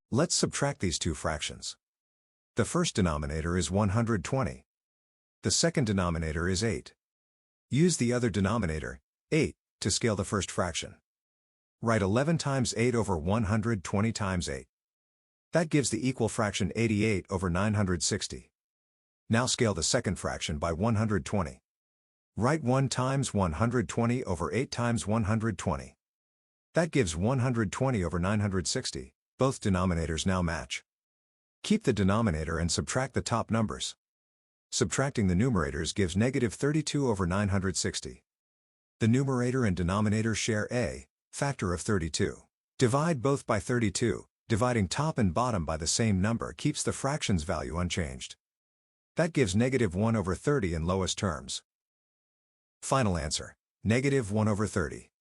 Let's subtract these two fractions. The first denominator is 120. The second denominator is 8. Use the other denominator, 8, to scale the first fraction. Write 11 times 8 over 120 times 8. That gives the equal fraction 88 over 960. Now scale the second fraction by 120. Write 1 times 120 over 8 times 120. That gives 120 over 960. Both denominators now match. Keep the denominator and subtract the top numbers. Subtracting the numerators gives negative 32 over 960. The numerator and denominator share a factor of 32. Divide both by 32. Dividing top and bottom by the same number keeps the fraction's value unchanged. That gives negative 1 over 30 in lowest terms. Final answer, negative 1 over 30.